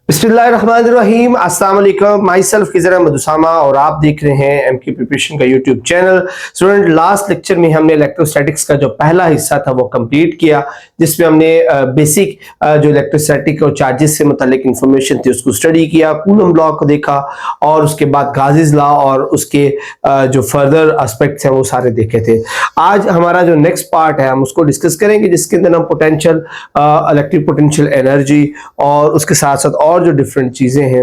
बिस्मिल्लाहिर्रहमानिर्रहीम। अस्सलाम वालेकुम। माई सेल्फ खिजर अहमद उसामा और आप देख रहे हैं एमके प्रिपरेशन का YouTube channel. Student, last lecture में हमने इलेक्ट्रोस्टैटिक्स का जो पहला हिस्सा था वो कंप्लीट किया, जिसमें हमने बेसिक जो इलेक्ट्रोस्टैटिक और चार्जेस से मुतालिक इंफॉर्मेशन थी उसको स्टडी किया, कूलम लॉ को देखा और उसके बाद गाजिस लॉ और उसके जो फर्दर एस्पेक्ट्स हैं वो सारे देखे थे। आज हमारा जो नेक्स्ट पार्ट है हम उसको डिस्कस करेंगे, जिसके अंदर हम पोटेंशियल इलेक्ट्रिक पोटेंशियल एनर्जी और उसके साथ साथ और जो डिफरेंट चीजें हैं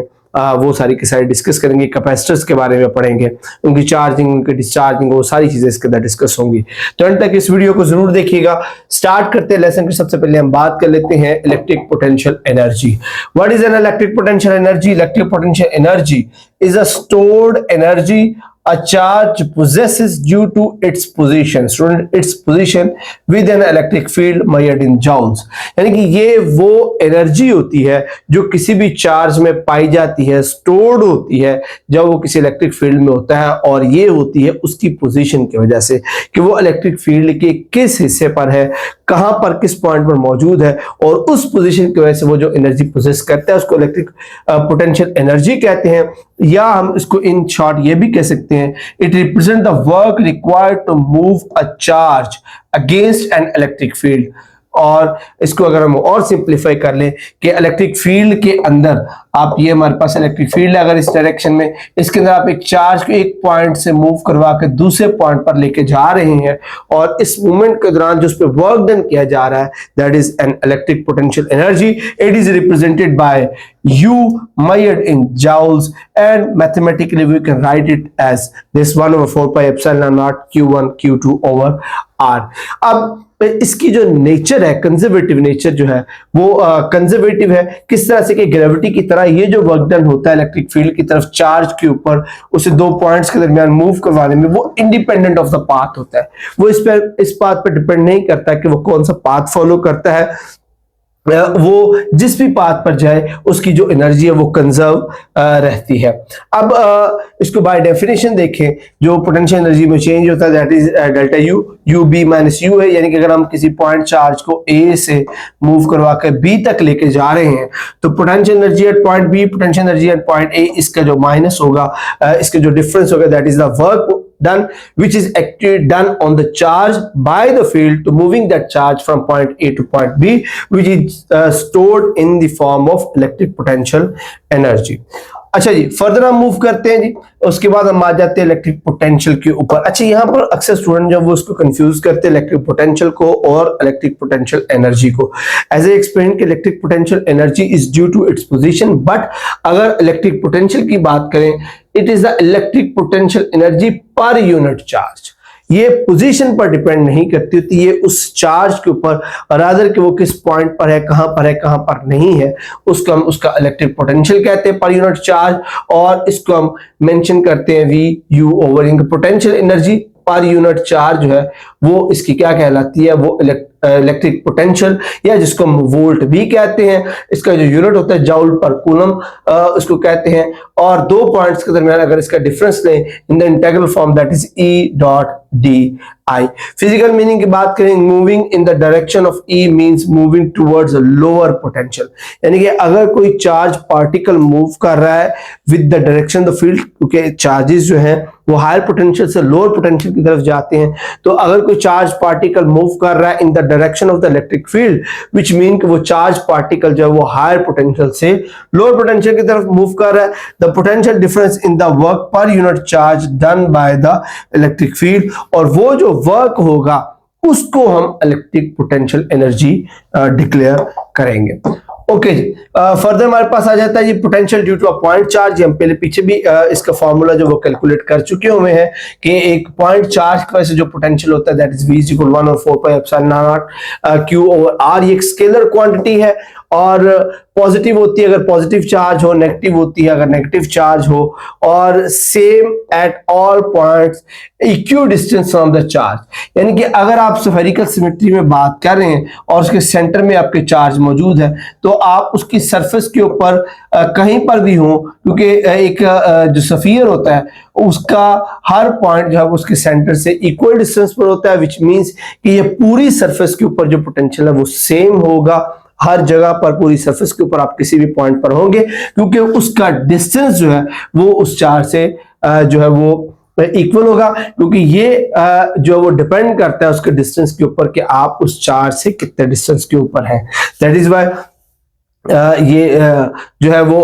वो सारी की सारी डिस्कस करेंगे। कैपेसिटर्स के बारे में पढ़ेंगे, उनकी चार्जिंग, उनकी डिस्चार्जिंग, वो सारी चीजें इसके अंदर डिस्कस होंगी। तो अंत तक इस वीडियो को जरूर देखिएगा। स्टार्ट करते हैं लेसन की। सबसे पहले हम बात कर लेते हैं electric potential energy. What is an electric potential energy? Electric potential energy is a stored energy a charge possesses due to its position, its position with an electric field measured in joules। यानी कि ये वो energy होती है जो किसी भी charge में पाई जाती है, स्टोर्ड होती है जब वो किसी इलेक्ट्रिक फील्ड में होता है, और ये होती है उसकी पोजीशन की वजह से कि वो इलेक्ट्रिक फील्ड के किस हिस्से पर है, कहां पर, किस पॉइंट पर मौजूद है, और उस पोजीशन की वजह से वो जो एनर्जी पोजेस करता है उसको इलेक्ट्रिक पोटेंशियल एनर्जी कहते हैं। या हम इसको इन शॉर्ट ये भी कह सकते हैं, it represent the work required to move a charge against an electric field. और इसको अगर हम और सिंप्लीफाई कर लें कि इलेक्ट्रिक फील्ड के अंदर आप, ये हमारे पास इलेक्ट्रिक फील्ड है, अगर इस डायरेक्शन में इसके अंदर आप एक चार्ज को एक पॉइंट से मूव करवा के दूसरे पॉइंट पर लेके जा रहे हैं, और इस मूवमेंट के दौरान जो उस पर वर्क डन किया जा रहा है, that is an electric potential energy. It is represented by U measured in joules, and mathematically we can write it as this 1/4 pi epsilon naught Q1 Q2 over R। अब इसकी जो nature है, conservative nature जो है वो conservative है किस तरह से कि ग्रेविटी की तरह ये जो वर्क डन होता है इलेक्ट्रिक फील्ड की तरफ चार्ज के ऊपर, उसे दो पॉइंट्स के दरमियान मूव करवाने में, वो इंडिपेंडेंट ऑफ द पाथ होता है। वो इस पाथ पर डिपेंड नहीं करता कि वो कौन सा पाथ फॉलो करता है, वो जिस भी पाथ पर जाए उसकी जो एनर्जी है वो कंजर्व रहती है। अब इसको बाय डेफिनेशन देखें, जो पोटेंशियल एनर्जी में चेंज होता है that is delta U, U B minus U है। यानी कि अगर हम किसी पॉइंट चार्ज को ए से मूव करवा कर बी तक लेके जा रहे हैं तो potential energy at point B, potential energy at point A, इसका जो माइनस होगा, इसके जो डिफरेंस होगा, that is the work done which is actually done on the charge by the field to moving that charge from point A to point B, which is stored in the form of electric potential energy। अच्छा जी, further हम move करते हैं जी। उसके बाद हम आ जाते हैं electric potential के ऊपर। अच्छा, यहाँ पर अक्सर स्टूडेंट जब वो उसको कंफ्यूज करते हैं इलेक्ट्रिक पोटेंशियल को और इलेक्ट्रिक पोटेंशियल एनर्जी को। एज ए एक्सप्लेन कि electric potential energy is due to its position, but अगर इलेक्ट्रिक पोटेंशियल की बात करें, it is the electric potential energy per unit charge. ये पोजीशन पर डिपेंड नहीं करती होती, ये उस चार्ज के ऊपर, रादर कि वो किस पॉइंट पर है, कहां पर है, कहां पर नहीं है, उसको हम उसका इलेक्ट्रिक पोटेंशियल कहते हैं पर यूनिट चार्ज, और इसको हम मेंशन करते हैं वी यू ओवर इनका potential energy per unit charge जो है वो इसकी क्या कहलाती है, वो इलेक्ट्रिक पोटेंशियल, या जिसको हम वोल्ट भी कहते हैं। इसका जो यूनिट होता है जाउल पर कूलम उसको कहते हैं। और दो पॉइंट्स के दरमियान अगर इसका डिफरेंस लें in the integral form, that is E dot D I. Physical meaning की बात करें, moving in the direction of E means moving towards a lower potential. यानी कि अगर कोई चार्ज पार्टिकल मूव कर रहा है with the direction the field, क्योंकि चार्जेस जो हैं वो हायर पोटेंशियल से लोअर पोटेंशियल की तरफ जाते हैं, तो अगर कोई चार्ज पार्टिकल मूव कर रहा है इन the direction of the electric field, which mean कि वो चार्ज पार्टिकल जो है वो हायर पोटेंशियल से लोअर पोटेंशियल की तरफ मूव कर रहा है, the potential difference in the work पर unit charge done by the electric field, और वो जो वर्क होगा उसको हम इलेक्ट्रिक पोटेंशियल एनर्जी डिक्लेयर करेंगे। ओके जी, फर्दर हमारे पास आ जाता है ये potential due to a point charge. हम पहले पीछे भी इसका फॉर्मूला जो वो कैलकुलेट कर चुके हुए हैं कि एक पॉइंट चार्ज की वजह से जो पोटेंशियल होता है that is V equal 1/4 pi epsilon not Q over R। ये एक स्केलर क्वांटिटी है और पॉजिटिव होती है अगर पॉजिटिव चार्ज हो, नेगेटिव होती है अगर नेगेटिव चार्ज हो, और same at all points equal distance from the charge. यानी कि अगर आप स्फेरिकल सिमेट्री में बात कर रहे हैं और उसके सेंटर में आपके चार्ज मौजूद है, तो आप उसकी सरफेस के ऊपर कहीं पर भी हो, क्योंकि एक जो सफियर होता है उसका हर पॉइंट जो है उसके सेंटर से इक्वल डिस्टेंस पर होता है, विच मींस कि ये पूरी सरफेस के ऊपर जो पोटेंशियल है वो सेम होगा। हर जगह पर पूरी सरफेस के ऊपर आप किसी भी पॉइंट पर होंगे, क्योंकि उसका डिस्टेंस जो है वो उस चार्ज से जो है वो इक्वल होगा, क्योंकि ये जो वो डिपेंड करता है उसके डिस्टेंस के ऊपर कि आप उस चार्ज से कितने डिस्टेंस के ऊपर हैं। दैट इज वाई ये जो है वो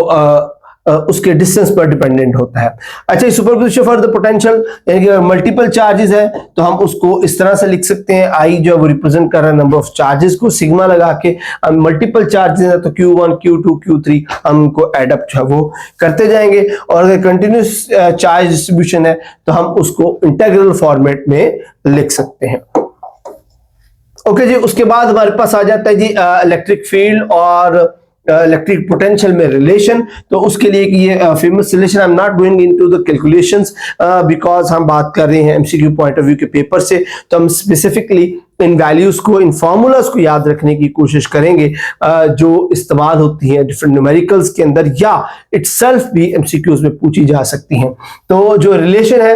उसके डिस्टेंस पर डिपेंडेंट होता है। अच्छा, सुपरपोजिशन फॉर द पोटेंशियल, यानी कि मल्टीपल चार्जेस है तो हम उसको इस तरह से लिख सकते हैं, आई जो है वो रिप्रेजेंट कर रहा है नंबर ऑफ चार्जेस को, सिग्मा लगा के हम मल्टीपल चार्जेस है तो Q1 Q2 Q3 हम उनको एडअप जो है वो करते जाएंगे। और अगर कंटिन्यूस चार्ज डिस्ट्रीब्यूशन है तो हम उसको इंटीग्रल फॉर्मेट में लिख सकते हैं। ओके जी, उसके बाद हमारे पास आ जाता है जी इलेक्ट्रिक फील्ड और इलेक्ट्रिक पोटेंशियल में रिलेशन। तो उसके लिए ये famous relation, I am not going into the calculations because हम बात कर रहे हैं एमसीक्यू पॉइंट ऑफ व्यू के पेपर से, तो हम स्पेसिफिकली इन वैल्यूज को, इन फॉर्मूलाज को याद रखने की कोशिश करेंगे जो इस्तेमाल होती हैं डिफरेंट न्यूमेरिकल्स के अंदर या इटसेल्फ भी एमसीक्यूज में पूछी जा सकती हैं। तो जो रिलेशन है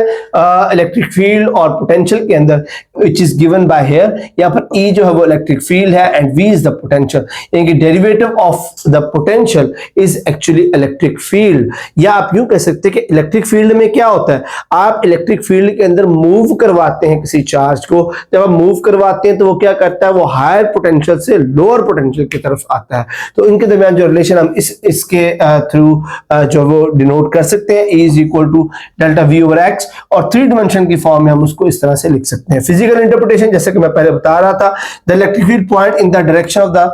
इलेक्ट्रिक फील्ड और पोटेंशियल के अंदर which is given by here, यहाँ पर E जो है वो इलेक्ट्रिक फील्ड है and V is the potential, यानी कि derivative of the potential is actually electric field. या आप यूं कह सकते हैं कि इलेक्ट्रिक फील्ड में क्या होता है, आप इलेक्ट्रिक फील्ड के अंदर मूव करवाते हैं किसी चार्ज को, जब आप मूव करवाते हैं तो वो क्या करता है, वो हायर पोटेंशियल से लोअर पोटेंशियल की तरफ आता है। तो इनके दरमियान जो रिलेशन हम इसके थ्रू जो वो डिनोट कर सकते हैं, E is equal to delta V over X, और 3 डायमेंशन की फॉर्म में हम उसको इस तरह से लिख सकते हैं। फिजिकल इंटरप्रिटेशन, जैसे कि मैं पहले बता रहा था, the electric field point in the direction of the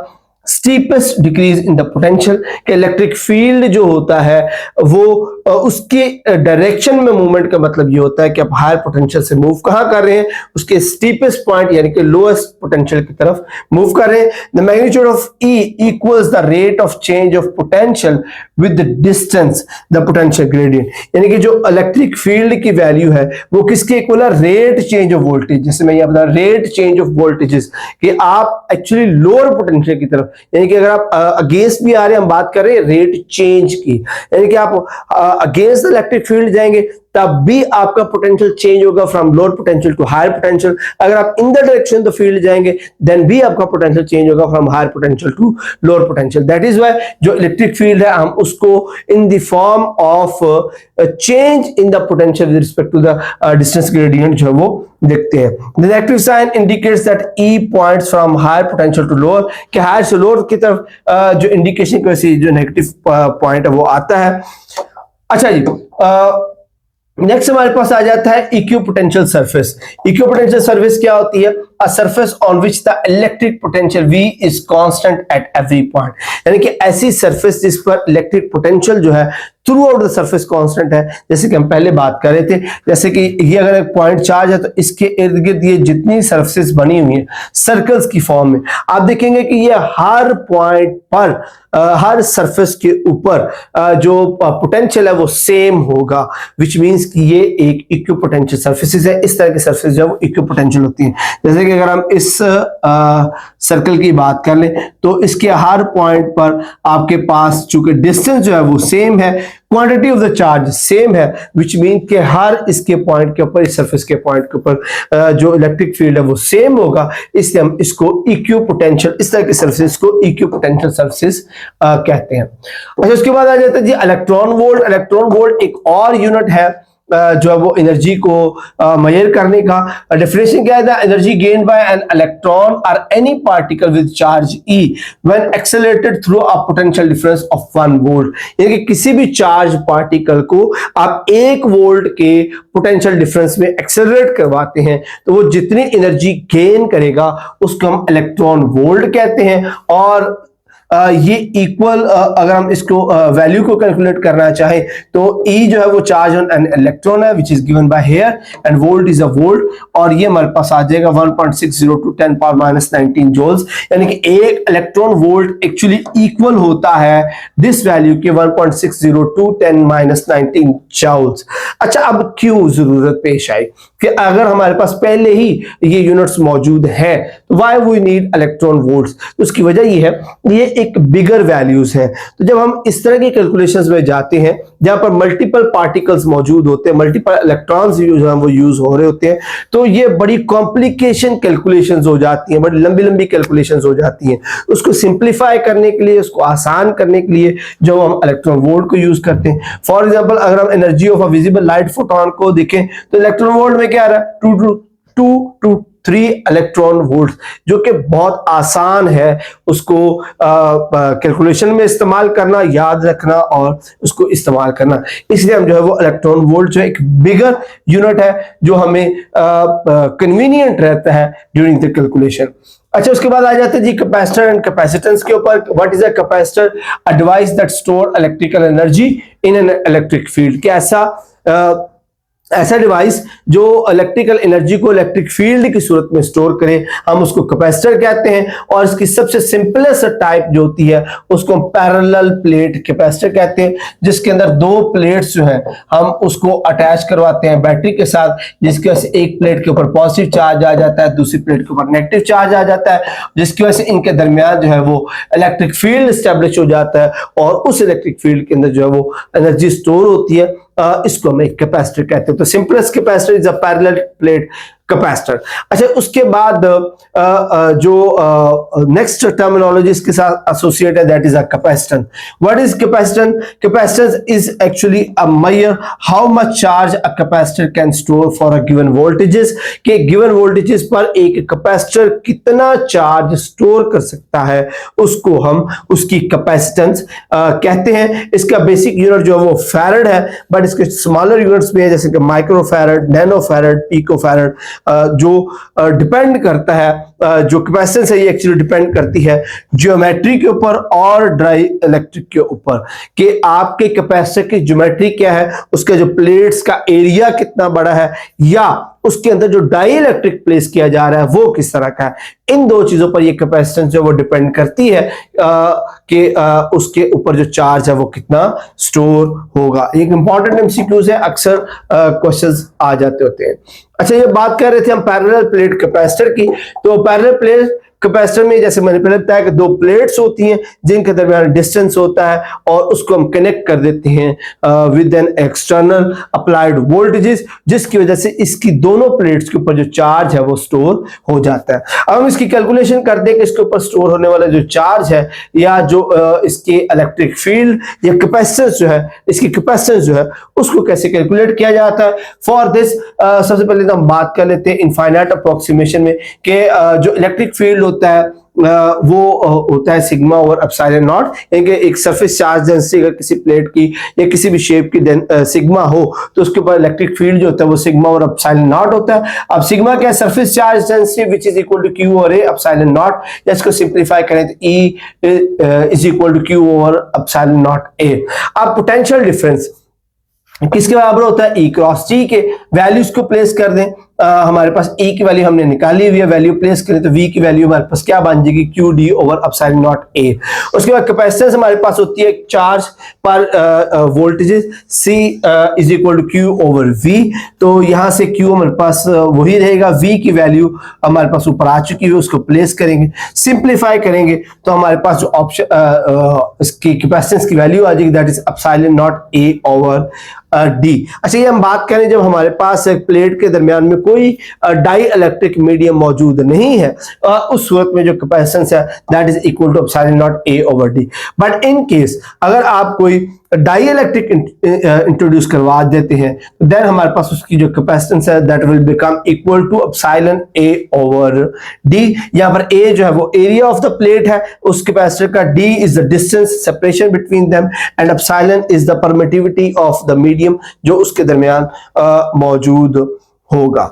steepest decrease in the potential, के इलेक्ट्रिक फील्ड जो होता है वो उसके डायरेक्शन में मूवमेंट का मतलब ये होता है कि आप हायर पोटेंशियल से मूव कहां कर रहे हैं, उसके स्टीपेस्ट पॉइंट यानी कि लोएस्ट पोटेंशियल की तरफ मूव कर रहे हैं। The magnitude of E equals the rate of change of potential with the distance the potential gradient, यानी कि जो इलेक्ट्रिक फील्ड की वैल्यू है वो किसके इक्वल है, रेट चेंज ऑफ वोल्टेज। जैसे मैं ये बता रेट चेंज ऑफ वोल्टेजेस, कि आप एक्चुअली लोअर पोटेंशियल की तरफ, यानी कि अगर आप अगेंस्ट भी आ रहे हैं, हम बात कर रहे हैं रेट चेंज की, यानी कि आप अगेंस्ट इलेक्ट्रिक फील्ड जाएंगे तब भी आपका पोटेंशियल चेंज होगा from lower potential to higher potential. अगर आप in the direction the field जाएंगे देन भी आपका पोटेंशियल चेंज होगा from higher potential to lower potential. That is why जो इलेक्ट्रिक फील्ड है हम उसको in the form of change in the potential with respect to the distance gradient जो है वो देखते हैं। The negative sign indicates that E points from higher potential to lower, कि हायर से लोअर की तरफ जो इंडिकेशन की वजह से जो नेगेटिव पॉइंट है वो आता है। अच्छा जी, नेक्स्ट हमारे पास आ जाता है इक्विपोटेंशियल सरफेस। इक्विपोटेंशियल सरफेस क्या होती है, a surface on which the electric potential V is constant at every point, यानी कि ऐसी सरफेस जिस पर इलेक्ट्रिक पोटेंशियल जो है through out the surface constant है। जैसे कि हम पहले बात कर रहे थे, जैसे कि ये अगर एक पॉइंट चार्ज है तो इसके इर्द गिर्द ये जितनी सरफेस बनी हुई है सर्कल्स की फॉर्म में, आप देखेंगे कि ये हर पॉइंट पर हर सरफेस के ऊपर जो पोटेंशियल है वो सेम होगा, विच मींस कि ये एक इक्विपोटेंशियल सरफेसेस है। इस तरह की सरफेस जो है वो इक्विपोटेंशियल होती है। जैसे कि अगर हम इस सर्कल की बात कर लें तो इसके हर पॉइंट पर आपके पास चूंकि डिस्टेंस जो है वो सेम है, quantity of the charge same है, विच मीन कि हर इसके पॉइंट के ऊपर, इस सरफेस के पॉइंट के ऊपर जो इलेक्ट्रिक फील्ड है वो सेम होगा, इसलिए हम इसको इक्विपोटेंशियल, इस तरह की सरफेस को इक्विपोटेंशियल सरफेस कहते हैं। अच्छा, उसके बाद आ जाता है जी इलेक्ट्रॉन वोल्ट। इलेक्ट्रॉन वोल्ट एक और यूनिट है जो है वो एनर्जी को मेजर करने का। डेफिनेशन क्या है, energy gained by an electron और any particle with charge E when accelerated through a potential difference of 1 volt, यानी कि किसी भी चार्ज पार्टिकल को आप 1 वोल्ट के पोटेंशियल डिफरेंस में एक्सेलरेट करवाते हैं तो वो जितनी एनर्जी गेन करेगा उसको हम इलेक्ट्रॉन वोल्ट कहते हैं। और ये इक्वल, अगर हम इसको वैल्यू को कैलकुलेट करना चाहें तो E जो है वो चार्ज ऑन एन इलेक्ट्रॉन है which is given by here and volt is a volt, और ये हमारे पास आ जाएगा 1.602 10 पावर माइनस 19 जूल्स, यानी कि एक इलेक्ट्रॉन वोल्ट एक्चुअली इक्वल होता है दिस वैल्यू के 1.602 10 माइनस 19 जूल्स। अच्छा, अब क्यों जरूरत पेश आई कि अगर हमारे पास पहले ही ये यूनिट्स मौजूद हैं तो why we need electron volts, उसकी वजह ये है, ये एक बिगर वैल्यूज हैं। तो जब हम इस तरह की कैलकुलेशंस में जाते हैं जहां पर मल्टीपल पार्टिकल्स मौजूद होते हैं, मल्टीपल इलेक्ट्रॉन्स जो है वो यूज हो रहे होते हैं, तो ये बड़ी कॉम्प्लिकेशन कैलकुलेशंस हो जाती हैं, बड़ी लंबी लंबी कैलकुलेशंस हो जाती हैं। उसको सिंप्लीफाई करने के लिए, उसको आसान करने के लिए जो हम इलेक्ट्रॉन वोल्ट को यूज करते हैं। फॉर एग्जांपल अगर हम energy of a visible light photon को देखें तो इलेक्ट्रॉन वोल्ट में क्या आ रहा है, 2 to 3 इलेक्ट्रॉन वोल्ट, जो कि बहुत आसान है उसको कैलकुलेशन में इस्तेमाल करना, याद रखना और उसको इस्तेमाल करना। इसलिए हम जो है वो इलेक्ट्रॉन वोल्ट जो है एक बिगर यूनिट है जो हमें कन्वीनियंट रहता है ड्यूरिंग द कैलकुलेशन। अच्छा, उसके बाद आ जाते हैं जी कैपेसिटर एंड कैपेसिटेंस के ऊपर। What is a capacitor? A device that store electrical energy in an electric field. कि ऐसा डिवाइस जो इलेक्ट्रिकल एनर्जी को इलेक्ट्रिक फील्ड की सूरत में स्टोर करे, हम उसको कैपेसिटर कहते हैं। और इसकी सबसे सिंपलेस्ट टाइप जो होती है उसको हम पैरेलल प्लेट कैपेसिटर कहते हैं, जिसके अंदर दो प्लेट्स जो है हम उसको अटैच करवाते हैं बैटरी के साथ, जिसकी वजह से एक प्लेट के ऊपर पॉजिटिव चार्ज आ जाता है, दूसरी प्लेट के ऊपर नेगेटिव चार्ज आ जाता है, जिसकी वजह से इनके दरमियान जो है वो इलेक्ट्रिक फील्ड स्टैब्लिश हो जाता है और उस इलेक्ट्रिक फील्ड के अंदर जो है वो एनर्जी स्टोर होती है। इसको हम एक कैपेसिटर कहते हैं। तो simplest capacitor is a parallel plate capacitor. अच्छा, उसके बाद जो नेक्स्ट टर्मिनोलॉजी इसके साथ एसोसिएट है, that is a capacitance. What is capacitance? Capacitance is actually a major how much charge a capacitor can store for a given voltages. के given voltages पर एक कैपेसिटर कितना चार्ज स्टोर कर सकता है, उसको हम उसकी कैपेसिटेंस कहते हैं। इसका बेसिक यूनिट जो है वो फैरड है, बट इसके स्मॉलर यूनिट्स भी है, जैसे कि micro farad, nano farad, pico farad, जो डिपेंड करता है, जो कैपेसिटेंस है ये एक्चुअली डिपेंड करती है ज्योमेट्री के ऊपर और डाई इलेक्ट्रिक के ऊपर, कि आपके कैपेसिटर की ज्योमेट्री क्या है, उसके जो प्लेट्स का एरिया कितना बड़ा है, या उसके अंदर जो डाई इलेक्ट्रिक प्लेस किया जा रहा है वो किस तरह का है। इन दो चीजों पर ये कैपेसिटेंस जो वो डिपेंड करती है कि उसके ऊपर जो चार्ज है वो कितना स्टोर होगा। एक इंपॉर्टेंट एमसीक्यूज है, अक्सर क्वेश्चंस आ जाते होते हैं। अच्छा, ये बात कर रहे थे हम पैरेलल प्लेट कैपेसिटर की। तो पैरेलल प्लेट कैपेसिटर में जैसे मैंने पहले बताया कि दो प्लेट्स होती हैं जिनके दरमियान डिस्टेंस होता है और उसको हम कनेक्ट कर देते हैं with an external applied voltages, जिसकी वजह से इसकी दोनों प्लेट्स के ऊपर जो चार्ज है वो स्टोर हो जाता है। अब हम इसकी कैलकुलेशन करते हैं कि इसके ऊपर स्टोर होने वाला जो चार्ज है या जो इसके इलेक्ट्रिक फील्ड या कैपेसिटेंस जो है, इसकी कैपेसिटेंस जो है उसको कैसे कैलकुलेट किया जाता है। फॉर दिस सबसे पहले तो हम बात कर लेते हैं इनफाइनाइट अप्रोक्सीमेशन में कि जो इलेक्ट्रिक फील्ड होता है वो होता है सिग्मा ओवर एप्सिलॉन नॉट, यानी कि एक सरफेस चार्ज डेंसिटी अगर किसी प्लेट की या किसी भी शेप की सिग्मा हो तो उसके ऊपर इलेक्ट्रिक फील्ड जो होता है वो सिग्मा ओवर एप्सिलॉन नॉट होता है। अब सिग्मा क्या है? Surface charge density which is equal to Q over A epsilon naught, या इसको सिंप्लीफाई करें तो E is equal to Q over epsilon naught A. अब पोटेंशियल डिफरेंस किसके बराबर होता है? ई क्रॉस टी के। वैल्यूज को प्लेस कर दें, हमारे पास E की वैल्यू हमने निकाली हुई है, वैल्यू प्लेस करें तो V की वैल्यू हमारे पास क्या बन जाएगी? Q D over epsilon naught A. उसके बाद कैपेसिटेंस हमारे पास होती है charge per voltages C is equal to Q over V। तो यहां से Q हमारे पास वही रहेगा, V की वैल्यू हमारे पास ऊपर आ चुकी है, उसको प्लेस करेंगे, सिंप्लीफाई करेंगे तो हमारे पास जो ऑप्शन इसकी कैपेसिटेंस की वैल्यू आ जाएगी, that is epsilon naught A over D। अच्छा, ये हम बात करें जब हमारे पास एक प्लेट के दरमियान में कोई डाई इलेक्ट्रिक मीडियम मौजूद नहीं है, उस सूरत में जो कैपेसिटेंस है that is equal to epsilon naught A over D। But in case अगर आप कोई डाई इलेक्ट्रिक इंट्रोड्यूस करवा देते हैं तो देन हमारे पास उसकी जो कैपेसिटेंस है that will become equal to epsilon A over D। यहाँ पर A जो है वो एरिया ऑफ द प्लेट है उस कैपेसिटर का, D is the distance separation between them and epsilon is the permittivity of the medium जो उसके दरमियान मौजूद होगा।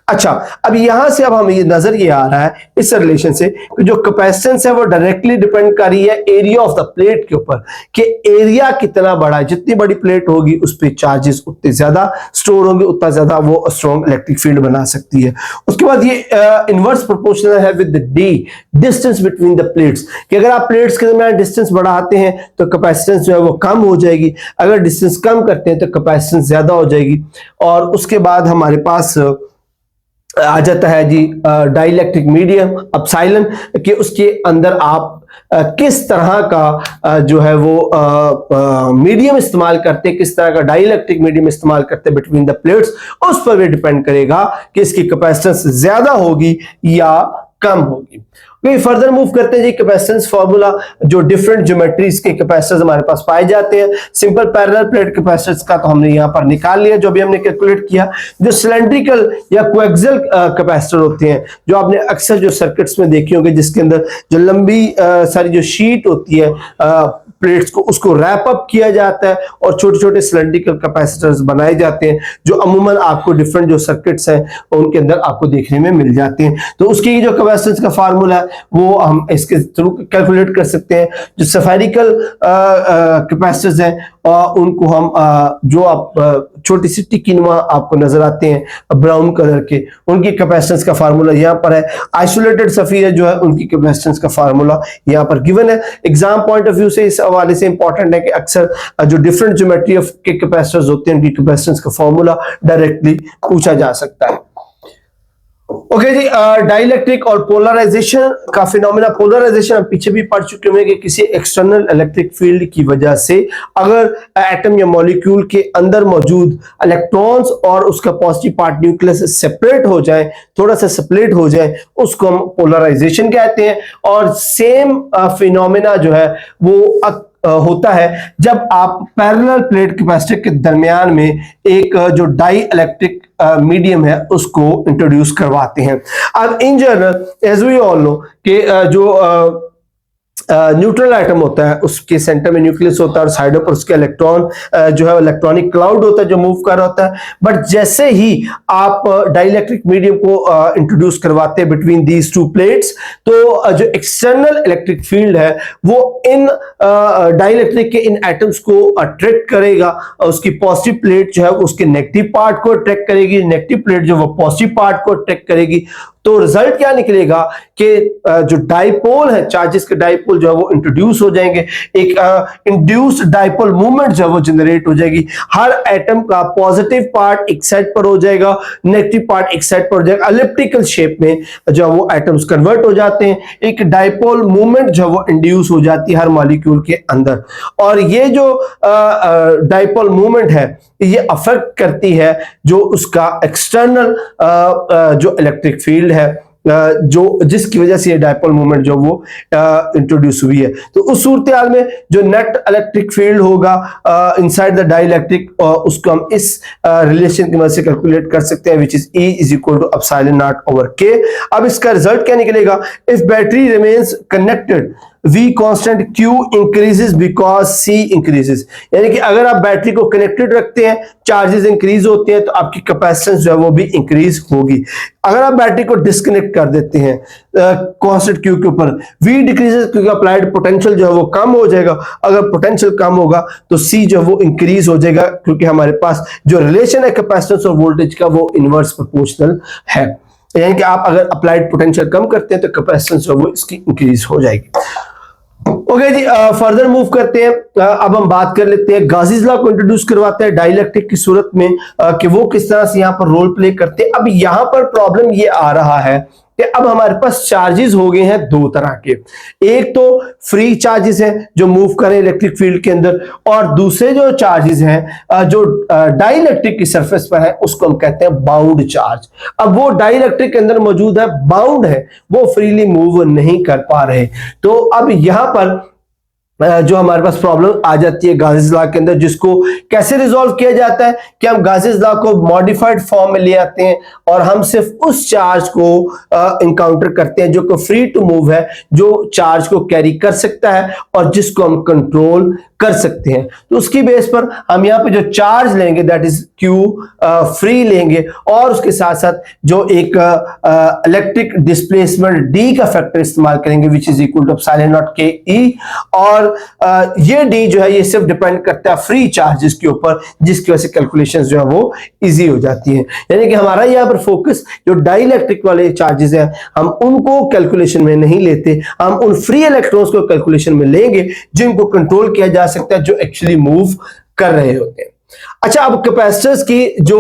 अच्छा, अब यहां से अब हमें ये नजर ये आ रहा है इस रिलेशन से कि जो कैपेसिटेंस है वो डायरेक्टली डिपेंड कर रही है एरिया ऑफ द प्लेट के ऊपर, कि एरिया कितना बड़ा है, जितनी बड़ी प्लेट होगी उस पे चार्जेस उतने ज्यादा स्टोर होंगे, उतना ज्यादा वो स्ट्रॉन्ग इलेक्ट्रिक फील्ड बना सकती है। उसके बाद ये इनवर्स प्रोपोर्शनल है with the D, distance between the plates, कि अगर आप प्लेट्स के दरमियान डिस्टेंस बढ़ाते हैं तो कैपेसिटेंस जो है वो कम हो जाएगी, अगर डिस्टेंस कम करते हैं तो कैपेसिटेंस ज्यादा हो जाएगी। और उसके बाद हमारे पास आ जाता है जी डाइलेक्ट्रिक मीडियम एप्सिलॉन, कि उसके अंदर आप किस तरह का जो है वो मीडियम इस्तेमाल करते हैं, किस तरह का डाइलेक्ट्रिक मीडियम इस्तेमाल करते हैं बिटवीन द प्लेट्स, उस पर भी डिपेंड करेगा कि इसकी कैपेसिटेंस ज्यादा होगी या कम होगी। फर्दर मूव करते हैं जी, कैपेसिटेंस फार्मूला, जो डिफरेंट ज्योमेट्रीज के कैपेसिटर्स हमारे पास पाए जाते हैं। सिंपल पैरेलल प्लेट कैपेसिटर्स का तो हमने यहां पर निकाल लिया, जो भी हमने कैलकुलेट किया। जो सिलेंड्रिकल या कोएक्सियल कैपेसिटर होते हैं, जो आपने अक्सर जो सर्किट्स में देखी होंगे, जिसके अंदर जो लंबी सारी जो शीट होती है प्लेट्स को, उसको रैप अप किया जाता है और छोटे छोटे सिलेंड्रिकल कैपेसिटर्स बनाए जाते हैं, जो अमूमन आपको डिफरेंट जो सर्किट्स हैं उनके अंदर आपको देखने में मिल जाते हैं। तो उसकी जो कैपेसिटेंस का फार्मूला है वो हम इसके थ्रू कैलकुलेट कर सकते हैं। जो सफेरिकल कैपेसिटर्स हैं उनको हम जो आप छोटी सी टिक्की नुमा आपको नजर आते हैं ब्राउन कलर के, उनकी कैपेसिटेंस का फार्मूला यहाँ पर है। आइसोलेटेड सफीर जो है उनकी कैपेसिटेंस का फार्मूला यहाँ पर गिवन है। एग्जाम पॉइंट ऑफ व्यू से इस हवाले से इंपॉर्टेंट है कि अक्सर जो डिफरेंट ज्योमेट्री ऑफ के कैपेसिटर्स होते हैं उनकी कैपेसिटेंस का फार्मूला डायरेक्टली पूछा जा सकता है। ओके जी, डाइलेक्ट्रिक और पोलराइजेशन का फिनोमेना। पोलराइजेशन हम पीछे भी पढ़ चुके हैं कि किसी एक्सटर्नल इलेक्ट्रिक फील्ड की वजह से अगर एटम या मॉलिक्यूल के अंदर मौजूद इलेक्ट्रॉन्स और उसका पॉजिटिव पार्ट न्यूक्लियस से सेपरेट हो जाए, थोड़ा सा सेपरेट हो जाए, उसको हम पोलराइजेशन कहते हैं। और सेम फिनोमेना जो है वो होता है जब आप पैरेलल प्लेट कैपेसिटर के दरमियान में एक जो डाई इलेक्ट्रिक मीडियम है उसको इंट्रोड्यूस करवाते हैं। अब in general as we all know कि जो न्यूट्रल एटम होता है उसके सेंटर में न्यूक्लियस होता है और साइडों पर उसके इलेक्ट्रॉन जो है इलेक्ट्रॉनिक क्लाउड होता है जो मूव कर रहा होता है। बट जैसे ही आप डाइलेक्ट्रिक मीडियम को इंट्रोड्यूस करवाते हैं बिटवीन दीज टू प्लेट्स, तो जो एक्सटर्नल इलेक्ट्रिक फील्ड है वो इन डाइलेक्ट्रिक के इन एटम्स को अट्रैक्ट करेगा और उसकी पॉजिटिव प्लेट जो है उसके नेगेटिव पार्ट को अट्रैक्ट करेगी, नेगेटिव प्लेट जो वो पॉजिटिव पार्ट को अट्रैक्ट करेगी। तो रिजल्ट क्या निकलेगा कि जो डाइपोल है, चार्जेस के डाइपोल जो है वो इंट्रोड्यूस हो जाएंगे, एक इंड्यूस्ड डाइपोल मूवमेंट जो है वो जनरेट हो जाएगी। हर एटम का पॉजिटिव पार्ट एक साइड पर हो जाएगा, नेगेटिव पार्ट एक साइड पर हो जाएगा। एलिप्टिकल शेप में जो है वो एटम्स कन्वर्ट हो जाते हैं, एक डाइपोल मूवमेंट जो है वो इंड्यूस हो जाती है हर मॉलिक्यूल के अंदर। और ये जो डाइपोल मूवमेंट है ये अफेक्ट करती है जो उसका एक्सटर्नल जो इलेक्ट्रिक फील्ड है, जो जिसकी वजह से ये डाइपोल मूवमेंट जो वो इंट्रोड्यूस हुई है। तो उस सूरत हाल में जो नेट इलेक्ट्रिक फील्ड होगा इनसाइड द डाइलेक्ट्रिक, उसको हम इस रिलेशन की मदद से कैलकुलेट कर सकते हैं, which is E is equal to epsilon naught over K। अब इसका रिजल्ट क्या निकलेगा? If battery remains connected V constant, Q increases because C increases. यानी कि अगर आप बैटरी को कनेक्टेड रखते हैं, चार्जेस इंक्रीज होते हैं, तो आपकी कैपेसिटेंस जो है वो भी इंक्रीज होगी। अगर आप बैटरी को डिस्कनेक्ट कर देते हैं कांस्टेंट Q के ऊपर, V डिक्रीजेस क्योंकि अप्लाइड पोटेंशियल जो है वो कम हो जाएगा। अगर पोटेंशियल कम होगा तो C जो है वो इंक्रीज हो जाएगा, क्योंकि हमारे पास जो रिलेशन है कैपेसिटेंस और वोल्टेज का वो इनवर्स प्रोपोर्शनल है। यानी कि आप अगर अप्लाइड पोटेंशियल कम करते हैं तो कैपेसिटेंस जो है वो इसकी इंक्रीज हो जाएगी। ओके जी, फर्दर मूव करते हैं। अब हम बात कर लेते हैं गाजीज लॉ को इंट्रोड्यूस करवाते हैं डाइलेक्ट्रिक की सूरत में कि वो किस तरह से यहाँ पर रोल प्ले करते हैं। अब यहाँ पर प्रॉब्लम ये आ रहा है कि अब हमारे पास चार्जेस हो गए हैं दो तरह के। एक तो फ्री चार्जेस हैं जो मूव करें इलेक्ट्रिक फील्ड के अंदर, और दूसरे जो चार्जेस हैं जो डाइलेक्ट्रिक की सरफेस पर है उसको हम कहते हैं बाउंड चार्ज। अब वो डाइलेक्ट्रिक के अंदर मौजूद है, बाउंड है, वो फ्रीली मूव नहीं कर पा रहे। तो अब यहां पर जो हमारे पास प्रॉब्लम आ जाती है गाजीज लॉ के अंदर, जिसको कैसे रिजॉल्व किया जाता है कि हम गाजीज लॉ को मॉडिफाइड फॉर्म में ले आते हैं और हम सिर्फ उस चार्ज को इनकाउंटर करते हैं जो को फ्री टू मूव है, जो चार्ज को कैरी कर सकता है और जिसको हम कंट्रोल कर सकते हैं। तो उसकी बेस पर हम यहाँ पे जो चार्ज लेंगे दैट इज Q फ्री लेंगे, और उसके साथ साथ जो एक इलेक्ट्रिक डिस्प्लेसमेंट D का फैक्टर इस्तेमाल करेंगे which is equal to epsilon naught K E। और ये D जो है ये सिर्फ डिपेंड करता है फ्री चार्जेस के ऊपर, जिसकी वजह से कैलकुलेशंस जो है वो इजी हो जाती है। यानी कि हमारा यहाँ पर फोकस जो डाइलेक्ट्रिक वाले चार्जेस हैं हम उनको कैलकुलेशन में नहीं लेते, हम उन फ्री इलेक्ट्रॉन्स को कैलकुलेशन में लेंगे जिनको कंट्रोल किया जा सकता है, जो एक्चुअली मूव कर रहे होते हैं। अच्छा, अब कैपेसिटर्स की जो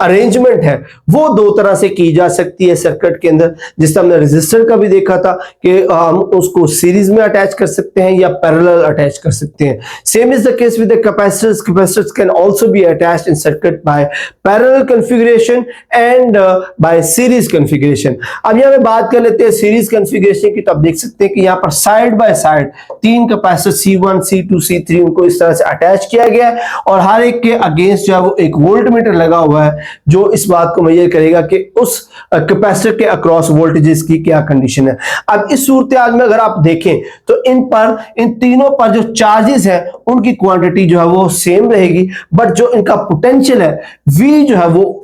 अरेंजमेंट है वो दो तरह से की जा सकती है सर्किट के अंदर। जिससे हमने रेजिस्टर का भी देखा था कि हम उसको सीरीज में अटैच कर सकते हैं या पैरेलल अटैच कर सकते हैं। Same is the case with the capacitors. Capacitors can also be attached in circuit by parallel configuration and by series configuration. अब यहां पे बात कर लेते हैं सीरीज कॉन्फ़िगरेशन की। तो आप देख सकते हैं कि यहां पर साइड बाय साइड तीन कैपेसिटर C1 C2 C3 उनको इस तरह से अटैच किया गया है और हर एक के अगेंस्ट जो है वो एक वोल्टमीटर लगा हुआ है जो इस बात को मेजर करेगा कि उस कैपेसिटर के अक्रॉस वोल्टेजेस की क्या कंडीशन है। अब इस सूरत में अगर आप देखें तो इन तीनों पर जो चार्जेस है उनकी क्वांटिटी जो है वो सेम रहेगी, बट जो इनका पोटेंशियल है V जो है वो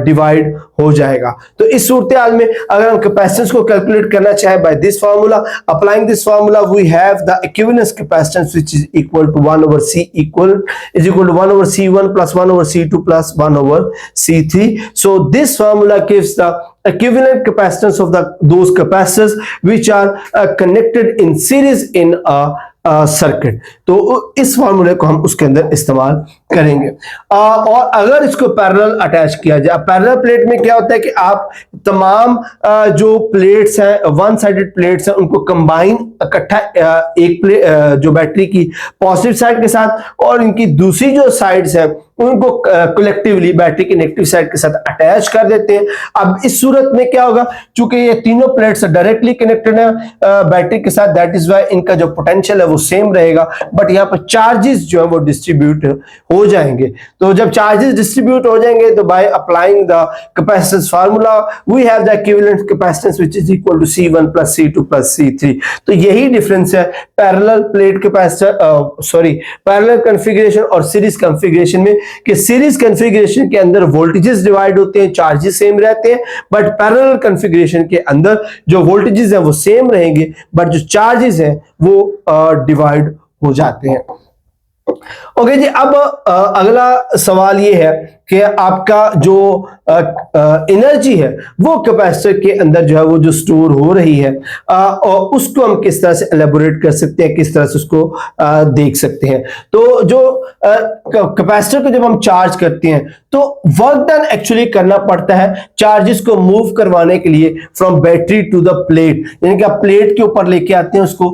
डिवाइड हो जाएगा। तो इस सूरत में अगर हम कैपेसिटेंस को कैलकुलेट करना चाहे by this formula, applying this formula we have the equivalence capacitance which is equal to 1 over C is equal to 1 over C1 plus 1 over C2 plus 1 over C3. So this formula gives the equivalent capacitance of those capacitors which are connected in series in a circuit. तो इस फार्मूले को हम उसके अंदर इस्तेमाल करेंगे। और अगर इसको पैरेलल अटैच किया जाए, पैरेलल प्लेट में क्या होता है कि आप तमाम जो प्लेट्स हैं, वन साइडेड प्लेट्स हैं, उनको कंबाइन इकट्ठा एक प्लेट जो बैटरी की पॉजिटिव साइड के साथ और इनकी दूसरी जो साइड्स हैं उनको कलेक्टिवली बैटरी के नेगेटिव साइड के साथ अटैच कर देते हैं। अब इस सूरत में क्या होगा, चूंकि ये तीनों प्लेट्स डायरेक्टली कनेक्टेड है बैटरी के साथ, दैट इज वाई इनका जो पोटेंशियल है वो सेम रहेगा, बट यहाँ पर चार्जेस जो है वो डिस्ट्रीब्यूट हो जाएंगे। तो जब चार्जेस डिस्ट्रीब्यूट हो जाएंगे तो by applying the capacitance formula we have the equivalent capacitance which is equal to C1 plus C2 plus C3। तो यही डिफरेंस है parallel plate capacitor parallel configuration और सीरीज कॉन्फ़िगरेशन में, कि सीरीज कॉन्फ़िगरेशन के अंदर वोल्टेजेस डिवाइड होते हैं, चार्जेस सेम रहते हैं, बट पैरेलल कॉन्फ़िगरेशन के अंदर जो वोल्टेजेस हैं वो सेम रहेंगे बट जो चार्जेस हैं वो डिवाइड हो जाते हैं। ओके जी, अब अगला सवाल ये है कि आपका जो एनर्जी है वो कैपेसिटर के अंदर जो है वो जो स्टोर हो रही है और उसको हम किस तरह से एलेबोरेट कर सकते हैं, किस तरह से उसको देख सकते हैं। तो जो कैपेसिटर को जब हम चार्ज करते हैं तो वर्क डन एक्चुअली करना पड़ता है चार्जेस को मूव करवाने के लिए from battery to the plate, यानी कि आप प्लेट के ऊपर लेके आते हैं उसको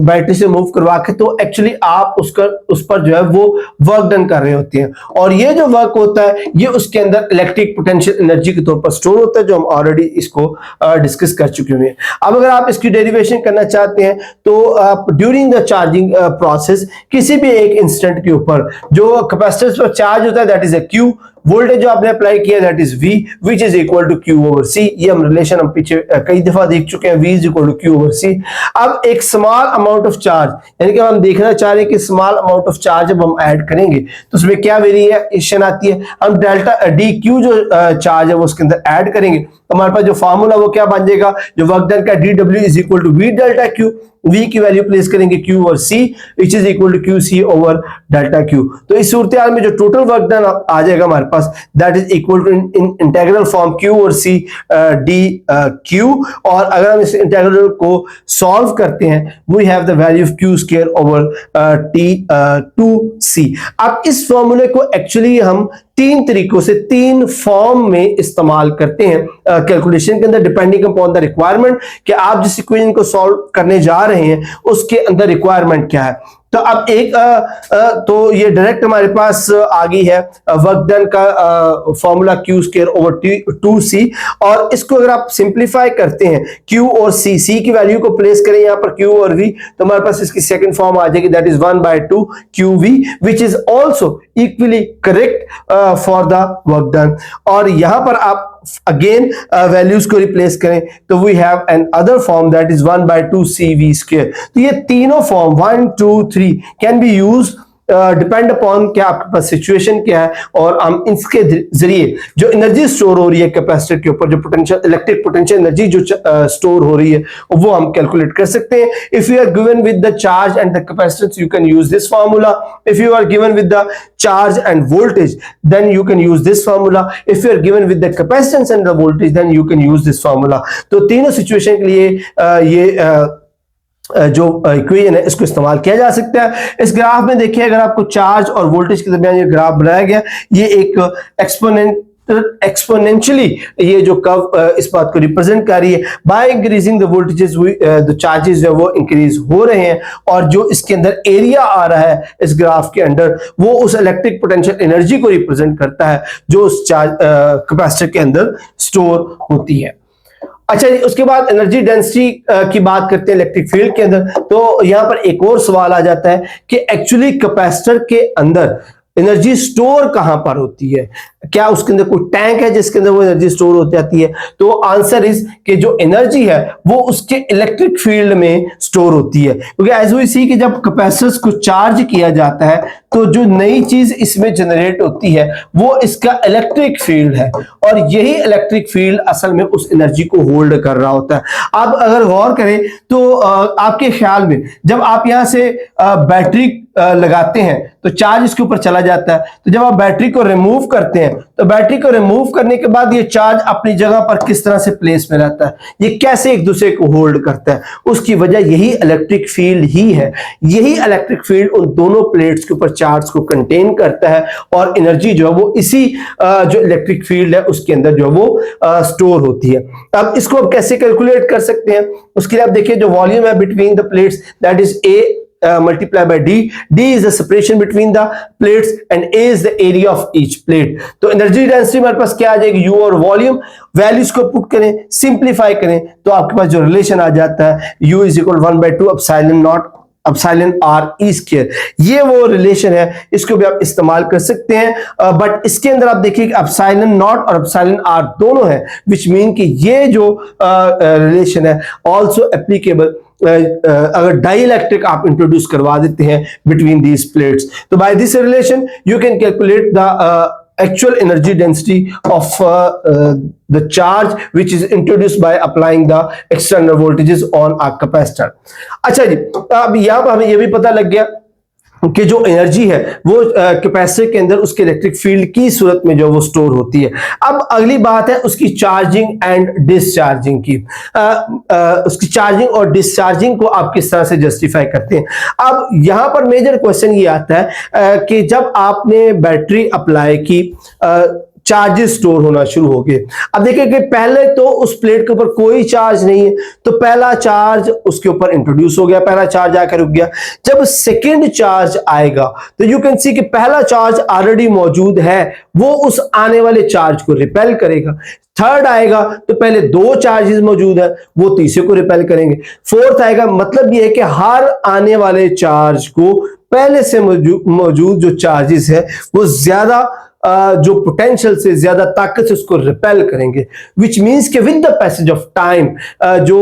बैटरी से मूव करवा के, तो एक्चुअली आप उस पर जो है वो वर्क डन कर रहे होते हैं और ये जो वर्क होता है ये उसके अंदर इलेक्ट्रिक पोटेंशियल एनर्जी के तौर पर स्टोर होता है, जो हम ऑलरेडी इसको डिस्कस कर चुके हैं। अब अगर आप इसकी डेरिवेशन करना चाहते हैं तो आप ड्यूरिंग द चार्जिंग प्रोसेस किसी भी एक इंस्टेंट के ऊपर जो कैपेसिटर पर चार्ज होता है that is a Q, voltage जो आपने अप्लाई किया that is V which is equal to Q over C। ये हम रिलेशन हम पीछे कई दफा देख चुके हैं, V is equal to Q over C। अब एक स्मॉल अमाउंट ऑफ चार्ज, यानी कि हम देखना चाह रहे हैं कि स्मॉल अमाउंट ऑफ चार्ज जब हम ऐड करेंगे तो उसमें क्या वेरिएशन आती है, हम डेल्टा dq जो चार्ज है वो उसके अंदर ऐड करेंगे तो हमारे पास जो फार्मूला वो क्या बन जाएगा, जो वर्क डन का dw is equal to V delta Q, V की वैल्यू प्लेस करेंगे Q over C which is equal to QC over delta Q। तो इस सूरत में जो टोटल वर्क डन आ जाएगा हमारे पास that is equal to in integral form Q over C dq, और अगर हम इस इंटीग्रल को सॉल्व करते हैं we have the value of Q square over T2C। अब इस फॉर्मूले को एक्चुअली हम तीन तरीकों से तीन फॉर्म में इस्तेमाल करते हैं कैलकुलेशन के अंदर, डिपेंडिंग अपॉन द रिक्वायरमेंट कि आप जिस इक्वेशन को सॉल्व करने जा रहे हैं उसके अंदर रिक्वायरमेंट क्या है। तो अब एक तो ये डायरेक्ट हमारे पास आ गई है वर्क डन का formula Q square over 2C, और इसको अगर आप सिंप्लीफाई करते हैं Q और C की वैल्यू को प्लेस करें यहाँ पर Q और V, तो हमारे पास इसकी सेकंड फॉर्म आ जाएगी that is 1/2 QV which is also equally correct for the work done. और यहां पर आप अगेन वैल्यूज को रिप्लेस करें तो we have an other form that is 1/2 CV square. तो ये तीनों form 1 2 3 can be use depend upon क्या आपके पास सिचुएशन क्या है, और हम इसके जरिए जो एनर्जी स्टोर हो रही है कैपेसिटर के ऊपर, जो पोटेंशियल इलेक्ट्रिक पोटेंशियल एनर्जी जो स्टोर हो रही है वो हम कैलकुलेट कर सकते हैं। If you are given with the charge and the capacitance you can use this formula, if you are given with the charge and voltage then you can use this formula, if you are given with the capacitance and the voltage then you can use this formula। तो तीनों situation के लिए ये जो equation है इसको इस्तेमाल किया जा सकता है। इस ग्राफ में देखिए, अगर आपको चार्ज और वोल्टेज के दरमियान ये ग्राफ बनाया गया, ये एक एक्सपोनेंशियली ये जो कर्व इस बात को रिप्रेजेंट कर रही है। By increasing the voltages the charges जो वो इंक्रीज हो रहे हैं, और जो इसके अंदर एरिया आ रहा है इस ग्राफ के अंदर, वो उस इलेक्ट्रिक पोटेंशियल एनर्जी को रिप्रेजेंट करता है जो उस चार्ज कैपेसिटर के अंदर स्टोर होती है। अच्छा जी, उसके बाद एनर्जी डेंसिटी की बात करते हैं इलेक्ट्रिक फील्ड के अंदर। तो यहां पर एक और सवाल आ जाता है कि एक्चुअली कैपेसिटर के अंदर एनर्जी स्टोर कहां पर होती है, क्या उसके अंदर कोई टैंक है जिसके अंदर वो एनर्जी स्टोर हो जाती है? तो आंसर इज कि जो एनर्जी है वो उसके इलेक्ट्रिक फील्ड में स्टोर होती है, क्योंकि एज वी सी कि जब कैपेसिटर्स को चार्ज किया जाता है तो जो नई चीज इसमें जनरेट होती है वो इसका इलेक्ट्रिक फील्ड है, और यही इलेक्ट्रिक फील्ड असल में उस एनर्जी को होल्ड कर रहा होता है। आप अगर गौर करें तो आपके ख्याल में जब आप यहां से बैटरी लगाते हैं तो चार्ज इसके ऊपर चला जाता है, तो जब आप बैटरी को रिमूव करते हैं तो बैटरी को रिमूव करने के बाद ये चार्ज अपनी जगह पर किस तरह से प्लेस में रहता है, ये कैसे एक दूसरे को होल्ड करता है, उसकी वजह यही इलेक्ट्रिक फील्ड ही है। यही इलेक्ट्रिक फील्ड उन दोनों प्लेट्स के ऊपर चार्ज को कंटेन करता है, और एनर्जी जो है वो इसी जो इलेक्ट्रिक फील्ड है उसके अंदर जो है वो स्टोर होती है। अब इसको आप कैसे कैलकुलेट कर सकते हैं? उसके लिए आप देखिए, जो वॉल्यूम है between the plates, that is a multiply by d. d is the separation between the plates and a is the area of each plate. तो एनर्जी डेंसिटी हमारे पास क्या आ जाएगी? u और वॉल्यूम, वैल्यूज को पुट करें, simplify करें तो आपके पास जो रिलेशन आ जाता है u is equal 1/2 epsilon not epsilon R E square. ये वो रिलेशन है, इसको भी आप इस्तेमाल कर सकते हैं। बट इसके अंदर आप देखिए एप्सिलॉन नॉट और एप्सिलॉन आर दोनों है, विच मीन कि ये जो रिलेशन है ऑल्सो एप्लीकेबल अगर डाइइलेक्ट्रिक आप इंट्रोड्यूस करवा देते हैं बिटवीन दीज प्लेट्स। तो by this relation you can calculate the actual energy density of the charge which is introduced by applying the external voltages on a capacitor। अच्छा जी, अब यहां पर हमें यह भी पता लग गया कि जो एनर्जी है वो कैपेसिटर के अंदर उसके इलेक्ट्रिक फील्ड की सूरत में जो वो स्टोर होती है। अब अगली बात है उसकी चार्जिंग एंड डिस्चार्जिंग की। उसकी चार्जिंग और डिस्चार्जिंग को आप किस तरह से जस्टिफाई करते हैं? अब यहां पर मेजर क्वेश्चन ये आता है कि जब आपने बैटरी अप्लाई की, चार्जेस स्टोर होना शुरू हो गए। अब देखिए कि पहले तो उस प्लेट के ऊपर कोई चार्ज नहीं है, तो पहला चार्ज उसके ऊपर इंट्रोड्यूस हो गया, पहला चार्ज आकर रुक गया। जब सेकंड चार्ज आएगा तो यू कैन सी कि पहला चार्ज ऑलरेडी मौजूद है, वो उस आने वाले चार्ज को रिपेल करेगा। थर्ड आएगा तो पहले दो चार्जेस मौजूद है, वो तीसरे को रिपेल करेंगे। फोर्थ आएगा, मतलब ये है कि हर आने वाले चार्ज को पहले से मौजूद जो चार्जेस है वो ज्यादा जो पोटेंशियल से ज्यादा ताकत से उसको रिपेल करेंगे, विच मीन्स के with the passage of time जो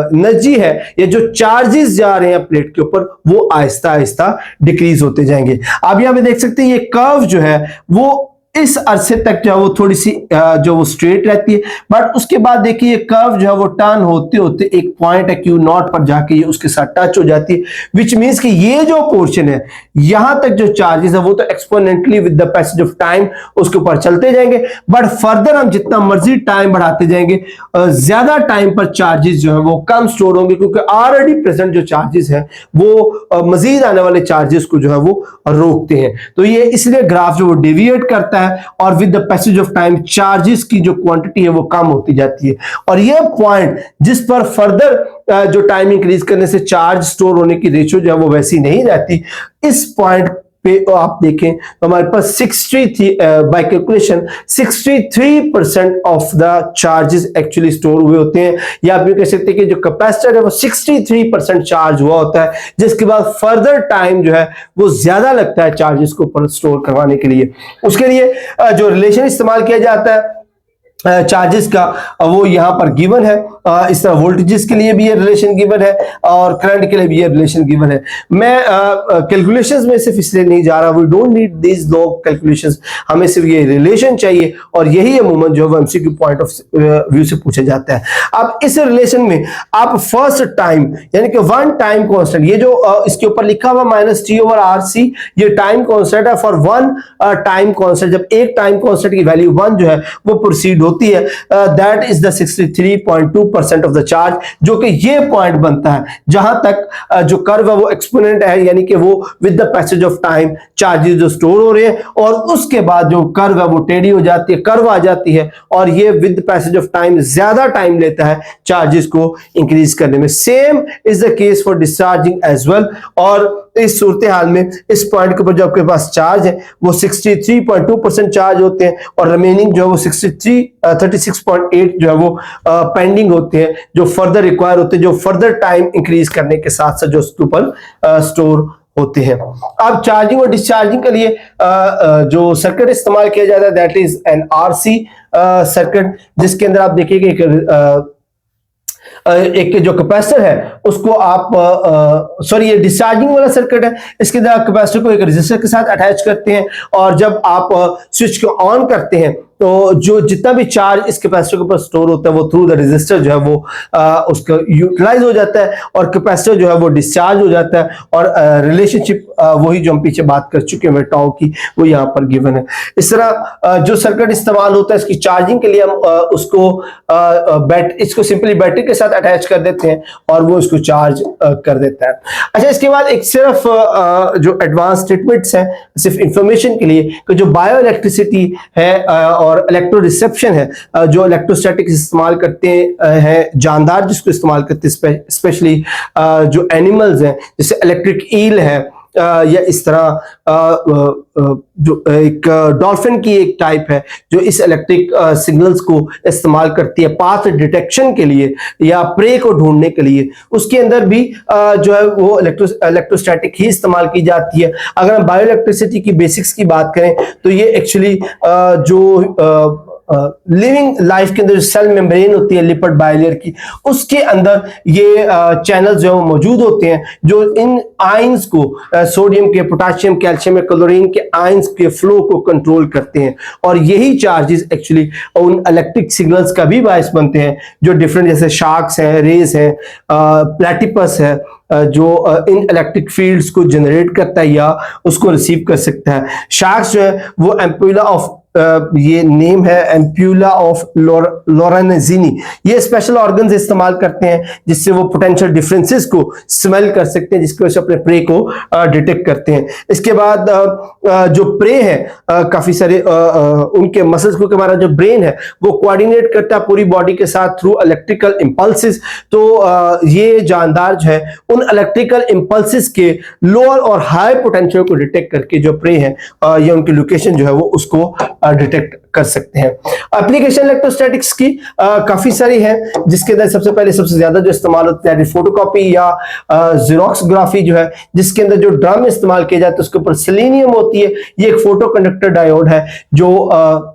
एनर्जी है या जो चार्जेस जा रहे हैं प्लेट के ऊपर वो आहिस्ता आहिस्ता डिक्रीज होते जाएंगे। आप यहां पे देख सकते हैं ये कर्व जो है वो इस अरसे तक जो है वो थोड़ी सी जो वो स्ट्रेट रहती है, बट उसके बाद देखिए ये कर्व जो है वो टर्न होते होते एक पॉइंट है क्यू नॉट पर जाके ये उसके साथ टच हो जाती है, विच मीन्स कि ये जो पोर्शन है यहां तक जो चार्जेस है वो तो exponentially with the passage of time उसके ऊपर चलते जाएंगे, बट फर्दर हम जितना मर्जी टाइम बढ़ाते जाएंगे ज्यादा टाइम पर चार्जेस जो है वो कम स्टोर होंगे, क्योंकि ऑलरेडी प्रेजेंट जो चार्जेस हैं वो मजीद आने वाले चार्जेस को जो है वो रोकते हैं। तो ये इसलिए ग्राफ जो वो डेविएट करता है और with the passage of time charges की जो क्वांटिटी है वो कम होती जाती है, और ये पॉइंट जिस पर फर्दर जो टाइम इंक्रीज करने से चार्ज स्टोर होने की रेशियो जो है वो वैसी नहीं रहती, इस पॉइंट पे आप देखें तो हमारे पास 63 by calculation 63% of the charges actually store हुए होते हैं, या आप ये कह सकते हैं कि जो कैपेसिटर है वो 63% चार्ज हुआ होता है, जिसके बाद फर्दर टाइम जो है वो ज्यादा लगता है चार्जेस को ऊपर स्टोर करवाने के लिए। उसके लिए जो रिलेशन इस्तेमाल किया जाता है चार्जेस का वो यहां पर गिवन है। इस तरह वोल्टेजेस के लिए भी ये रिलेशन गिवन है और करंट के लिए भी ये रिलेशन गिवन है। मैं कैलकुलेशंस में सिर्फ इसलिए नहीं जा रहा, we don't need this log calculations, हमें सिर्फ ये रिलेशन चाहिए, और यही अमूमन जो है एमसीक्यू पॉइंट ऑफ व्यू से पूछा जाता है। अब इस रिलेशन में आप फर्स्ट टाइम यानी कि वन टाइम कांस्टेंट, ये जो इसके ऊपर लिखा हुआ -T/RC, ये टाइम कांस्टेंट है फॉर वन टाइम कांस्टेंट। जब एक टाइम कांस्टेंट की वैल्यू 1 जो है वो प्रोसीड होती है, that is the 63.2% 1% of the charge, जो कि ये पॉइंट बनता है जहां तक जो कर्व है वो एक्सपोनेंट है, यानी कि वो with the passage of time charges जो स्टोर हो रहे हैं, और उसके बाद जो कर्व है वो टेढ़ी हो जाती है, कर्व आ जाती है, और ये विद पैसेज ऑफ टाइम ज्यादा टाइम लेता है चार्जेस को इंक्रीज करने में। Same is the case for discharging as well. और इस सूरत हाल में इस पॉइंट के ऊपर जो आपके पास चार्ज है वो 63.2% चार्ज होते हैं, और रिमेनिंग जो है वो 36.8 जो है वो पेंडिंग होते हैं, जो फर्दर रिक्वायर होते हैं, जो फर्दर टाइम इंक्रीज करने के साथ साथ जो उसके ऊपर स्टोर होते हैं। अब चार्जिंग और डिस्चार्जिंग के लिए जो सर्किट इस्तेमाल किया जाता है that is an RC circuit, जिसके अंदर आप देखिएगा एक जो कैपेसिटर है उसको आप सॉरी ये डिस्चार्जिंग वाला सर्किट है, इसके अंदर आप कैपेसिटर को एक रेजिस्टर के साथ अटैच करते हैं, और जब आप स्विच को ऑन करते हैं तो जो जितना भी चार्ज इस कैपेसिटर के ऊपर स्टोर होता है वो थ्रू द रेजिस्टर जो है वो उसका यूटिलाइज हो जाता है, और कैपेसिटर जो है वो डिस्चार्ज हो जाता है, और रिलेशनशिप वही जो हम पीछे बात कर चुके हैं टाउ की, वो यहाँ पर गिवन है। इस तरह जो सर्किट इस्तेमाल होता है इसकी चार्जिंग के लिए हम इसको सिंपली बैटरी के साथ अटैच कर देते हैं और वो इसको चार्ज कर देता है। अच्छा, इसके बाद एक सिर्फ जो एडवांस ट्रीटमेंट्स हैं सिर्फ इंफॉर्मेशन के लिए कि जो बायो है और इलेक्ट्रो रिसेप्शन है, जो इलेक्ट्रोस्टैटिक्स इस्तेमाल करते हैं जानदार जिसको इस्तेमाल करते हैं, स्पेशली जो एनिमल्स हैं जैसे इलेक्ट्रिक ईल है, या इस तरह जो एक डॉल्फिन की एक टाइप है जो इस इलेक्ट्रिक सिग्नल्स को इस्तेमाल करती है पाथ डिटेक्शन के लिए या प्रे को ढूंढने के लिए, उसके अंदर भी जो है वो इलेक्ट्रोस्टैटिक ही इस्तेमाल की जाती है। अगर हम बायो इलेक्ट्रिसिटी की बेसिक्स की बात करें तो ये एक्चुअली जो लिविंग लाइफ के अंदर जो सेल मेम्ब्रेन होती है लिपिड बाइलेयर की, उसके अंदर ये चैनल्स जो मौजूद होते हैं जो इन आयंस को सोडियम के, पोटेशियम, कैल्शियम, क्लोरीन के आयंस के फ्लो को कंट्रोल करते हैं, और यही चार्जेस एक्चुअली उन इलेक्ट्रिक सिग्नल्स का भी बायस बनते हैं जो डिफरेंट जैसे शार्क्स हैं, रेस हैं, प्लेटिपस है जो इन इलेक्ट्रिक फील्ड्स को जनरेट करता है या उसको रिसीव कर सकता है। शार्क्स जो है वो एम्पुला ऑफ ये नेम है एम्प्यूला ऑफ लोरेंजीनी, ये स्पेशल ऑर्गन्स इस्तेमाल करते हैं जिससे वो पोटेंशियल डिफरेंसेस को स्मेल कर सकते हैं, जिसकी वजह से अपने प्रे को डिटेक्ट करते हैं। इसके बाद जो प्रे है काफी सारे उनके मसल्स को, हमारा जो ब्रेन है वो कोऑर्डिनेट करता है पूरी बॉडी के साथ थ्रू इलेक्ट्रिकल इंपल्सेस। तो ये जानदार जो है उन इलेक्ट्रिकल इंपल्सेस के लोअर और हाई पोटेंशियल को डिटेक्ट करके जो प्रे है या उनकी लोकेशन जो है वो उसको डिटेक्ट कर सकते हैं। एप्लीकेशन इलेक्ट्रोस्टैटिक्स की काफी सारी है, जिसके अंदर सबसे पहले सबसे ज्यादा जो इस्तेमाल होता है फोटोकॉपी या ज़ेरॉक्सग्राफी जो है, जिसके अंदर जो ड्रम इस्तेमाल किया जाता है उसके ऊपर सेलेनियम होती है। ये एक फोटो कंडक्टर डायोड है जो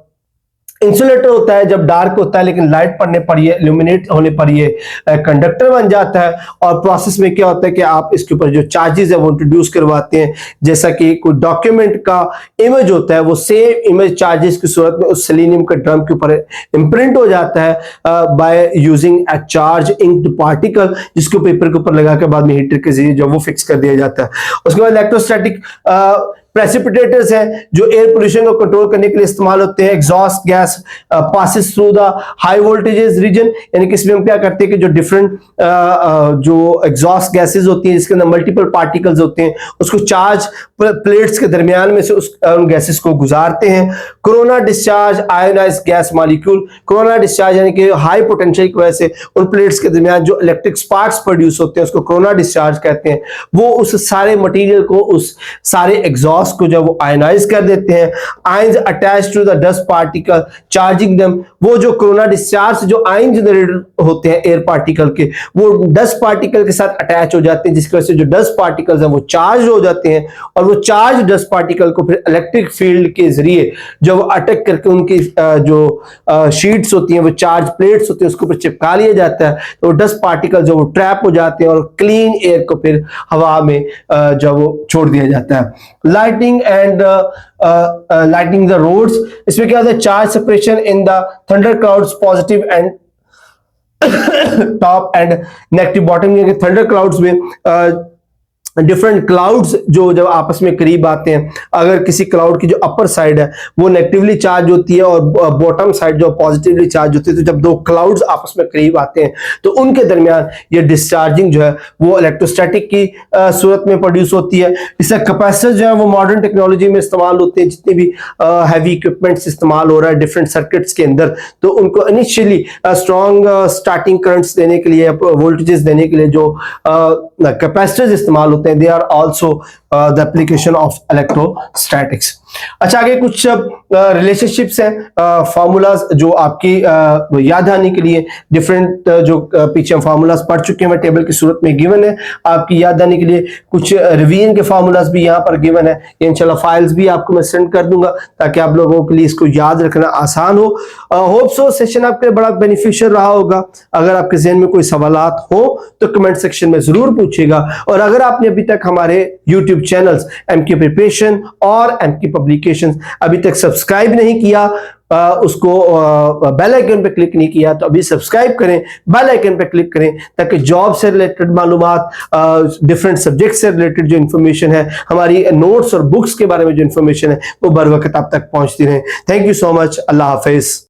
इंसुलेटर होता है जब डार्क होता है, लेकिन लाइट पड़ने पर ये इल्यूमिनेट होने पर ये कंडक्टर बन जाता है। और प्रोसेस में क्या होता है कि आप इसके ऊपर जो चार्जेस है वो इंट्रोड्यूस करवाते हैं, जैसा कि कोई डॉक्यूमेंट का इमेज होता है वो सेम इमेज चार्जेस की सूरत में उस सेलेनियम के ड्रम के ऊपर इम्प्रिंट हो जाता है by using a charge inked particle, जिसको पेपर के ऊपर लगा के बाद में हीटर के जरिए जो वो फिक्स कर दिया जाता है। उसके बाद इलेक्ट्रोस्टैटिक प्रेसिपिटेटर्स हैं जो एयर पोल्यूशन को कंट्रोल करने के लिए इस्तेमाल होते हैं। Exhaust gas passes through the high voltages region, यानी कि इसमें हम क्या करते हैं कि जो डिफरेंट जो एग्जॉस्ट गैसेस होती हैं जिसके अंदर मल्टीपल पार्टिकल्स होते हैं उसको चार्ज प्लेट्स के दरमियान में से उन गैसेस को गुजारते हैं। Corona discharge ionised gas molecule, corona discharge यानी कि हाई पोटेंशियल की वजह से उन प्लेट्स के दरमियान जो इलेक्ट्रिक स्पार्क्स प्रोड्यूस होते हैं उसको कोरोना डिस्चार्ज कहते हैं। वो उस सारे मटेरियल को, उस सारे एग्जॉस्ट को जब वो आयनाइज कर देते हैं, ions attach to the dust particle charging them, वो जो कोरोना डिस्चार्ज जो आयन जनरेट होते हैं एयर पार्टिकल के, वो डस्ट पार्टिकल के साथ अटैच हो जाते हैं, जिसकी वजह से जो डस्ट पार्टिकल्स हैं वो चार्ज हो जाते हैं, और वो चार्ज डस्ट पार्टिकल को फिर इलेक्ट्रिक फील्ड के जरिए जब वो अटैक करके उनकी जो शीट्स होती हैं, वो चार्ज प्लेट्स होती हैं, उसके ऊपर चिपका लिया जाता है, तो डस्ट पार्टिकल जो वो ट्रैप हो जाते हैं और क्लीन एयर को फिर हवा में जब वो छोड़ दिया जाता है। Lighting and lighting the rods, इसमें क्या होता है charge separation in the thunder clouds positive and top and negative bottom, thunder clouds में डिफरेंट क्लाउड्स जो जब आपस में करीब आते हैं, अगर किसी क्लाउड की जो अपर साइड है वो नेगेटिवली चार्ज होती है और बॉटम साइड जो पॉजिटिवली चार्ज होती है, तो जब दो क्लाउड्स आपस में करीब आते हैं तो उनके दरमियान ये डिस्चार्जिंग जो है वो इलेक्ट्रोस्टैटिक की सूरत में प्रोड्यूस होती है। इससे कैपेसिटर जो है वो मॉडर्न टेक्नोलॉजी में इस्तेमाल होते हैं, जितने भी हैवी इक्विपमेंट्स इस्तेमाल हो रहा है डिफरेंट सर्किट्स के अंदर, तो उनको इनिशियली स्ट्रॉन्ग स्टार्टिंग करंट्स देने के लिए, वोल्टेजेस देने के लिए जो कैपेसिटर्स इस्तेमाल होते हैं, they are also the application of electrostatics. अच्छा, आगे कुछ रिलेशनशिप्स हैं, फार्मूलाज जो आपकी याद आने के लिए डिफरेंट जो पीछे हम फार्मूलाज पढ़ चुके हैं टेबल की सूरत में गिवन है, आपकी याद आने के लिए कुछ रिवीजन के फार्मूलाज भी यहाँ पर गिवन है। इंशाल्लाह फाइल्स भी आपको मैं सेंड कर दूंगा ताकि आप लोगों के लिए इसको याद रखना आसान हो। होप सो सेशन आपके लिए बड़ा बेनिफिशियल रहा होगा। अगर आपके जहन में कोई सवालात हो तो कमेंट सेक्शन में जरूर पूछिएगा, और अगर आपने अभी तक हमारे यूट्यूब चैनल्स एमके प्रिपरेशन और एमके पब्लिकेशंस अभी तक सब्सक्राइब नहीं किया, उसको बेल आइकन पे क्लिक नहीं किया, तो अभी सब्सक्राइब करें, बेल आइकन पे क्लिक करें, ताकि जॉब से रिलेटेड मालूमात, डिफरेंट सब्जेक्ट से रिलेटेड जो इन्फॉर्मेशन है, हमारी नोट्स और बुक्स के बारे में जो इन्फॉर्मेशन है, वो बर वक्त आप तक पहुंचती रहे। Thank you so much. Allah Hafiz.